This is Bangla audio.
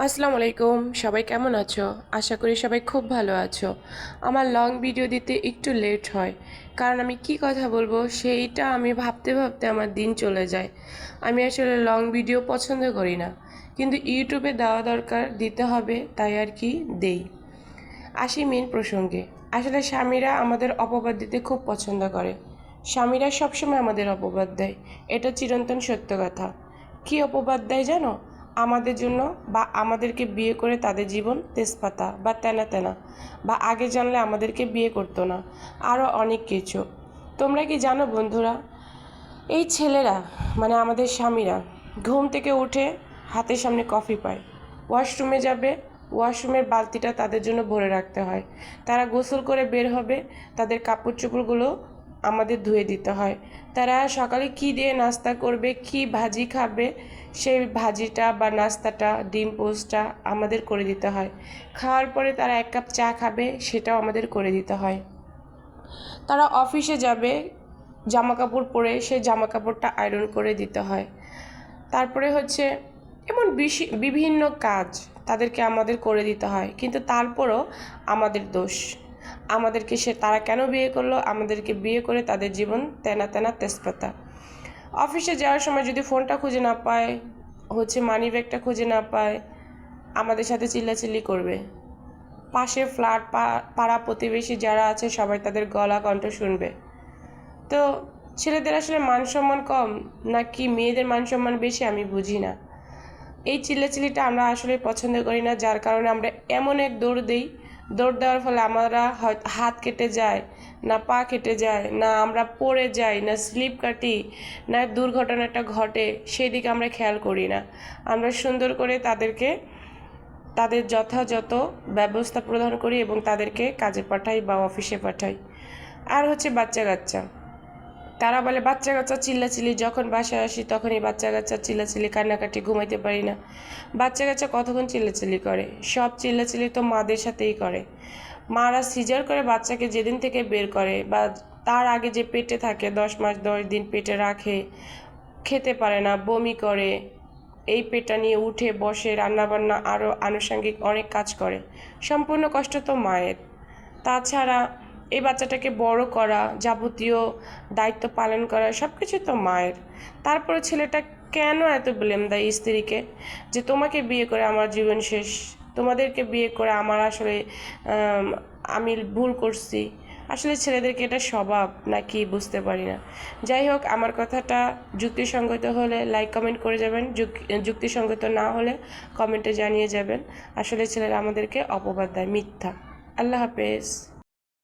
আসসালামু আলাইকুম, সবাই কেমন আছো? আশা করি সবাই খুব ভালো আছো। আমার লং ভিডিও দিতে একটু লেট হয়, কারণ আমি কি কথা বলবো সেইটা আমি ভাবতে ভাবতে আমার দিন চলে যায়। আমি আসলে লং ভিডিও পছন্দ করি না, কিন্তু ইউটিউবে দেওয়া দরকার, দিতে হবে, তাই আর কি দেই। আসি মেন প্রসঙ্গে। আসলে স্বামীরা আমাদের অপবাদ দিতে খুব পছন্দ করে। স্বামীরা সবসময় আমাদের অপবাদ দেয়, এটা চিরন্তন সত্য কথা। কি অপবাদ দেয় জানো? আমাদের জন্য, বা আমাদেরকে বিয়ে করে তাদের জীবন তেজপাতা বা তেনা তেনা, বা আগে জানলে আমাদেরকে বিয়ে করতো না, আরও অনেক কিছু। তোমরা কি জানো বন্ধুরা, এই ছেলেরা মানে আমাদের স্বামীরা ঘুম থেকে উঠে হাতের সামনে কফি পায়, ওয়াশরুমে যাবে, ওয়াশরুমের বালতিটা তাদের জন্য ভরে রাখতে হয়। তারা গোসল করে বের হবে, তাদের কাপড় চোপড়গুলো আমাদের ধুয়ে দিতে হয়। তারা সকালে কি দিয়ে নাস্তা করবে, কি ভাজি খাবে, সেই ভাজিটা বা নাস্তাটা, ডিম পোস্টটা আমাদের করে দিতে হয়। খাওয়ার পরে তারা 1 কাপ চা খাবে, সেটাও আমাদের করে দিতে হয়। তারা অফিসে যাবে, জামা কাপড় পরে সেই জামা কাপড়টা আয়রন করে দিতে হয়। তারপরে হচ্ছে এমন বিভিন্ন কাজ তাদেরকে আমাদের করে দিতে হয়, কিন্তু তারপরও আমাদের দোষ। আমাদেরকে তারা কেন বিয়ে করলো? আমাদেরকে বিয়ে করে তাদের জীবন তেনা তেনা তেজপাতা। অফিসে যাওয়ার সময় যদি ফোনটা খুঁজে না পায়, মানি ব্যাগটা খুঁজে না পায়, আমাদের সাথে চিল্লাচিল্লি করবে। পাশে ফ্ল্যাট পাড়া প্রতিবেশী যারা আছে সবাই তাদের গলা কণ্ঠ শুনবে। তো ছেলেদের আসলে মান সম্মান কম নাকি মেয়েদের মান সম্মান বেশি, আমি বুঝি না। এই চিল্লাচিল্লিটা আমরা আসলে পছন্দ করি না, যার কারণে আমরা এমন এক দৌড় দিই। দৌড় দেওয়ার ফলে আমরা হয়তো হাত কেটে যায়, না পা কেটে যায়, না আমরা পড়ে যাই, না স্লিপ কাটি, না দুর্ঘটনাটা ঘটে, সেই দিকে আমরা খেয়াল করি না। আমরা সুন্দর করে তাদের যথাযথ ব্যবস্থা প্রদান করি এবং তাদেরকে কাজে পাঠাই বা অফিসে পাঠাই। আর বাচ্চা কাচ্চা, তারা বলে বাচ্চা কাচ্চা চিল্লাচিল্লি, যখন বাসায় আসি তখনই বাচ্চা কাচ্চা চিল্লাচিল্লি, কান্নাকাটি, ঘুমাইতে পারি না। বাচ্চা কাচ্চা কতক্ষণ চিল্লাচিল্লি করে? সব চিল্লাচিল্লি তো মাদের সাথেই করে। মারা সিজার করে বাচ্চাকে যেদিন থেকে বের করে বা তার আগে যে পেটে থাকে, 10 মাস 10 দিন পেটে রাখে, খেতে পারে না, বমি করে, এই পেটটা নিয়ে উঠে বসে, রান্নাবান্না আরও আনুষঙ্গিক অনেক কাজ করে। সম্পূর্ণ কষ্ট তো মায়ের। তাছাড়া এই বাচ্চাটাকে বড় করা, যাবতীয় দায়িত্ব পালন করা, সব কিছু তো মায়ের। তারপরে ছেলেটা কেন এত ব্লেম দেয় স্ত্রীকে, যে তোমাকে বিয়ে করে আমার জীবন শেষ, তোমাদেরকে বিয়ে করে আমার আসলে আমি ভুল করছি। আসলে ছেলেদেরকে এটা স্বভাব নাকি বুঝতে পারি না। যাই হোক, আমার কথাটা যুক্তিসঙ্গত হলে লাইক কমেন্ট করে যাবেন, যুক্তিসঙ্গত না হলে কমেন্টে জানিয়ে যাবেন। আসলে ছেলেরা আমাদেরকে অপবাদ দেয়, মিথ্যা। আল্লাহ হাফেজ।